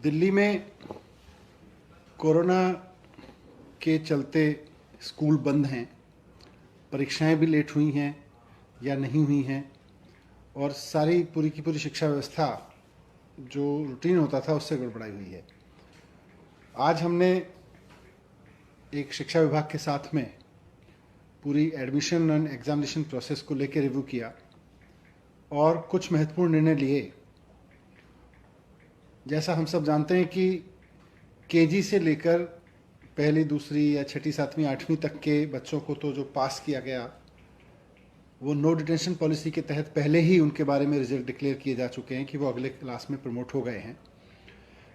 दिल्ली में कोरोना के चलते स्कूल बंद हैं, परीक्षाएं भी लेट हुई हैं या नहीं हुई हैं और सारी पूरी की पूरी शिक्षा व्यवस्था जो रूटीन होता था उससे गड़बड़ाई हुई है। आज हमने एक शिक्षा विभाग के साथ में पूरी एडमिशन एंड एग्जामिनेशन प्रोसेस को लेकर रिव्यू किया और कुछ महत्वपूर्ण निर्णय लिए। जैसा हम सब जानते हैं कि केजी से लेकर पहली, दूसरी या छठी, सातवीं, आठवीं तक के बच्चों को तो जो पास किया गया वो नो डिटेंशन पॉलिसी के तहत पहले ही उनके बारे में रिजल्ट डिक्लेयर किए जा चुके हैं कि वो अगले क्लास में प्रमोट हो गए हैं।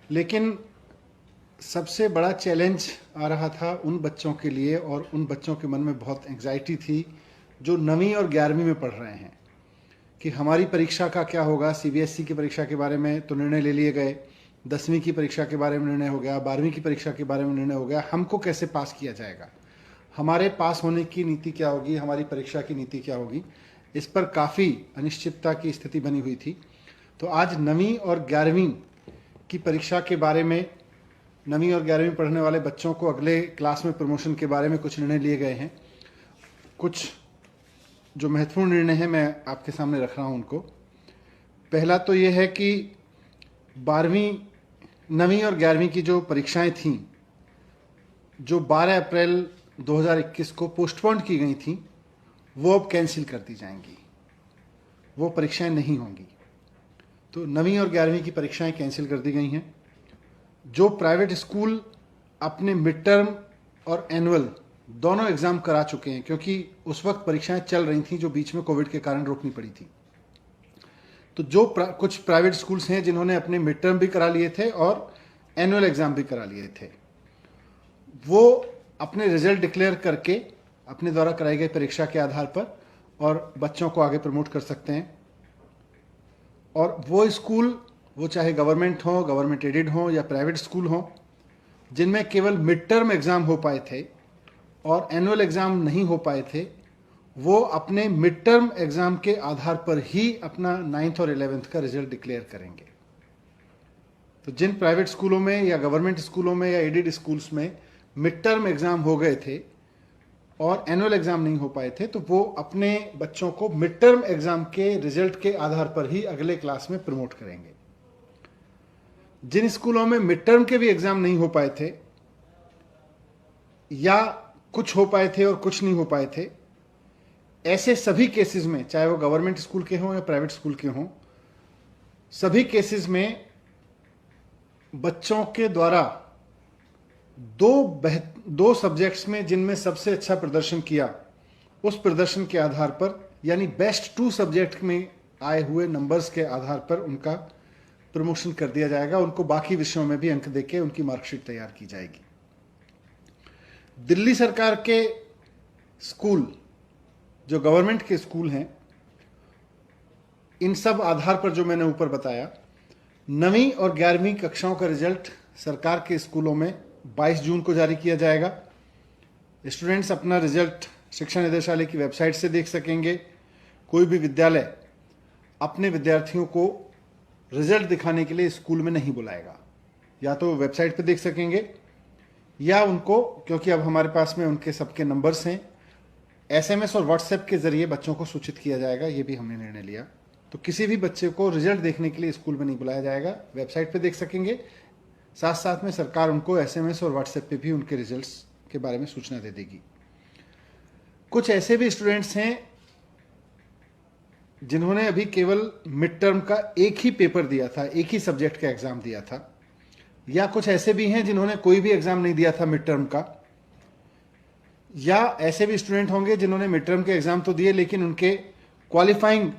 लेकिन सबसे बड़ा चैलेंज आ रहा था उन बच्चों के लिए और उन बच्चों के मन में बहुत एंग्जाइटी थी जो 9वीं और 11वीं में पढ़ रहे हैं कि हमारी परीक्षा का क्या होगा। सीबीएसई की परीक्षा के बारे में तो निर्णय ले लिए गए, 10वीं की परीक्षा के बारे में निर्णय हो गया, 12वीं की परीक्षा के बारे में निर्णय हो गया। हमको कैसे पास किया जाएगा, हमारे पास होने की नीति क्या होगी, हमारी परीक्षा की नीति क्या होगी, इस पर काफ़ी अनिश्चितता की स्थिति बनी हुई थी। तो आज 9वीं और 11वीं की परीक्षा के बारे में 9वीं और 11वीं पढ़ने वाले बच्चों को अगले क्लास में प्रमोशन के बारे में कुछ निर्णय लिए गए हैं। कुछ जो महत्वपूर्ण निर्णय है मैं आपके सामने रख रहा हूं उनको। पहला तो ये है कि 9वीं और 11वीं की जो परीक्षाएं थीं, जो 12 अप्रैल 2021 को पोस्टपोन की गई थीं, वो अब कैंसिल कर दी जाएंगी, वो परीक्षाएं नहीं होंगी। तो 9वीं और 11वीं की परीक्षाएं कैंसिल कर दी गई हैं। जो प्राइवेट स्कूल अपने मिड टर्म और एनुअल दोनों एग्जाम करा चुके हैं, क्योंकि उस वक्त परीक्षाएं चल रही थी जो बीच में कोविड के कारण रोकनी पड़ी थी, तो जो कुछ प्राइवेट स्कूल्स हैं जिन्होंने अपने मिड टर्म भी करा लिए थे और एनुअल एग्जाम भी करा लिए थे, वो अपने रिजल्ट डिक्लेयर करके अपने द्वारा कराई गई परीक्षा के आधार पर और बच्चों को आगे प्रमोट कर सकते हैं। और वो स्कूल, वो चाहे गवर्नमेंट हो, गवर्नमेंट एडेड हो या प्राइवेट स्कूल हो, जिनमें केवल मिड टर्म एग्जाम हो पाए थे और एनुअल एग्जाम नहीं हो पाए थे, वो अपने मिड टर्म एग्जाम के आधार पर ही अपना 9th और 11th का रिजल्ट डिक्लेयर करेंगे। तो जिन प्राइवेट स्कूलों में या गवर्नमेंट स्कूलों में या एडेड स्कूल्स में मिड टर्म एग्जाम हो गए थे और एनुअल एग्जाम नहीं हो पाए थे, तो वो अपने बच्चों को मिड टर्म एग्जाम के रिजल्ट के आधार पर ही अगले क्लास में प्रमोट करेंगे। जिन स्कूलों में मिड टर्म के भी एग्जाम नहीं हो पाए थे या कुछ हो पाए थे और कुछ नहीं हो पाए थे, ऐसे सभी केसेस में, चाहे वो गवर्नमेंट स्कूल के हों या प्राइवेट स्कूल के हों, सभी केसेस में बच्चों के द्वारा दो सब्जेक्ट्स में जिनमें सबसे अच्छा प्रदर्शन किया, उस प्रदर्शन के आधार पर, यानी बेस्ट 2 सब्जेक्ट में आए हुए नंबर्स के आधार पर उनका प्रमोशन कर दिया जाएगा। उनको बाकी विषयों में भी अंक देके उनकी मार्कशीट तैयार की जाएगी। दिल्ली सरकार के स्कूल, जो गवर्नमेंट के स्कूल हैं, इन सब आधार पर जो मैंने ऊपर बताया, 9वीं और 11वीं कक्षाओं का रिजल्ट सरकार के स्कूलों में 22 जून को जारी किया जाएगा। स्टूडेंट्स अपना रिजल्ट शिक्षा निदेशालय की वेबसाइट से देख सकेंगे। कोई भी विद्यालय अपने विद्यार्थियों को रिजल्ट दिखाने के लिए स्कूल में नहीं बुलाएगा, या तो वेबसाइट पे देख सकेंगे या उनको, क्योंकि अब हमारे पास में उनके सबके नंबर्स हैं, एसएमएस और व्हाट्सएप के जरिए बच्चों को सूचित किया जाएगा। ये भी हमने निर्णय लिया। तो किसी भी बच्चे को रिजल्ट देखने के लिए स्कूल में नहीं बुलाया जाएगा, वेबसाइट पे देख सकेंगे। साथ साथ में सरकार उनको एसएमएस और व्हाट्सएप पे भी उनके रिजल्ट्स के बारे में सूचना दे देगी। कुछ ऐसे भी स्टूडेंट्स हैं जिन्होंने अभी केवल मिड टर्म का एक ही पेपर दिया था, एक ही सब्जेक्ट का एग्जाम दिया था, या कुछ ऐसे भी हैं जिन्होंने कोई भी एग्जाम नहीं दिया था मिड टर्म का, या ऐसे भी स्टूडेंट होंगे जिन्होंने मिड टर्म के एग्जाम तो दिए लेकिन उनके क्वालिफाइंग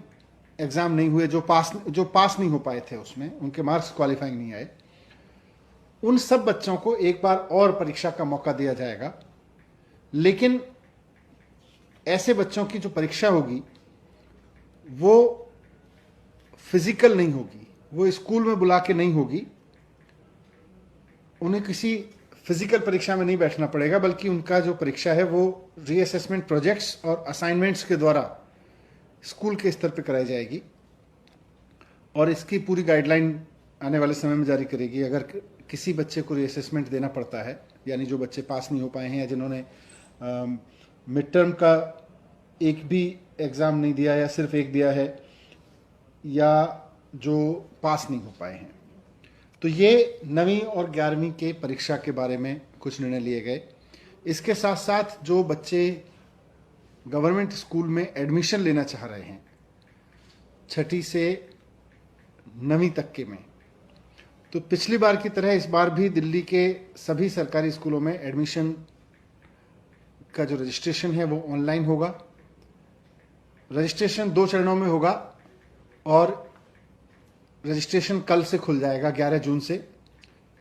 एग्जाम नहीं हुए, जो पास नहीं हो पाए थे, उसमें उनके मार्क्स क्वालिफाइंग नहीं आए। उन सब बच्चों को एक बार और परीक्षा का मौका दिया जाएगा। लेकिन ऐसे बच्चों की जो परीक्षा होगी वो फिजिकल नहीं होगी, वो स्कूल में बुला के नहीं होगी, उन्हें किसी फिजिकल परीक्षा में नहीं बैठना पड़ेगा, बल्कि उनका जो परीक्षा है वो रीअसेसमेंट प्रोजेक्ट्स और असाइनमेंट्स के द्वारा स्कूल के स्तर पर कराई जाएगी। और इसकी पूरी गाइडलाइन आने वाले समय में जारी करेगी। अगर किसी बच्चे को रीअसेसमेंट देना पड़ता है, यानी जो बच्चे पास नहीं हो पाए हैं या जिन्होंने मिड टर्म का एक भी एग्ज़ाम नहीं दिया या सिर्फ एक दिया है, या जो पास नहीं हो पाए हैं, तो ये 9वीं और 11वीं के परीक्षा के बारे में कुछ निर्णय लिए गए। इसके साथ साथ जो बच्चे गवर्नमेंट स्कूल में एडमिशन लेना चाह रहे हैं 6ठी से 9वीं तक के में, तो पिछली बार की तरह इस बार भी दिल्ली के सभी सरकारी स्कूलों में एडमिशन का जो रजिस्ट्रेशन है वो ऑनलाइन होगा। रजिस्ट्रेशन 2 चरणों में होगा और रजिस्ट्रेशन कल से खुल जाएगा। 11 जून से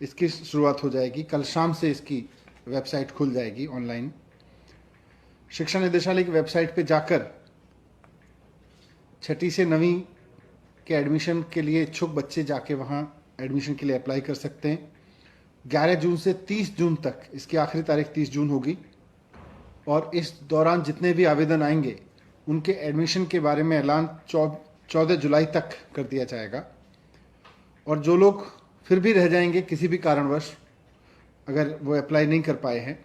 इसकी शुरुआत हो जाएगी। कल शाम से इसकी वेबसाइट खुल जाएगी ऑनलाइन। शिक्षा निदेशालय की वेबसाइट पे जाकर 6ठी से 9वीं के एडमिशन के लिए इच्छुक बच्चे जाके वहाँ एडमिशन के लिए अप्लाई कर सकते हैं। 11 जून से 30 जून तक, इसकी आखिरी तारीख 30 जून होगी, और इस दौरान जितने भी आवेदन आएंगे उनके एडमिशन के बारे में ऐलान 14 जुलाई तक कर दिया जाएगा। और जो लोग फिर भी रह जाएंगे किसी भी कारणवश, अगर वो अप्लाई नहीं कर पाए हैं,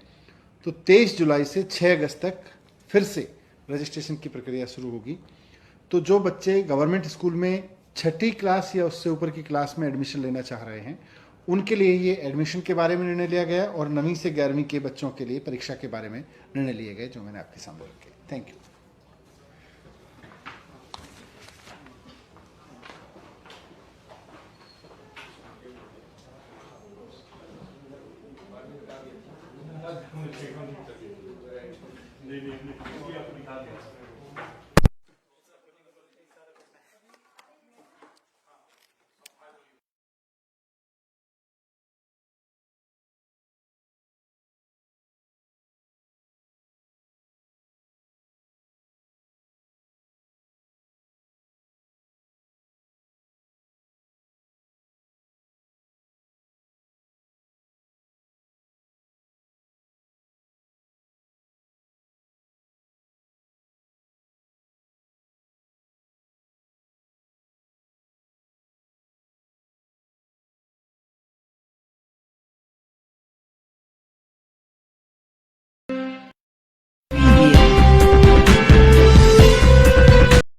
तो 23 जुलाई से 6 अगस्त तक फिर से रजिस्ट्रेशन की प्रक्रिया शुरू होगी। तो जो बच्चे गवर्नमेंट स्कूल में 6ठी क्लास या उससे ऊपर की क्लास में एडमिशन लेना चाह रहे हैं, उनके लिए ये एडमिशन के बारे में निर्णय लिया गया, और 9वीं से 11वीं के बच्चों के लिए परीक्षा के बारे में निर्णय लिए गए, जो मैंने आपके सामने रखे। Thank you. नहीं, इसलिए आपको दिखा दिया।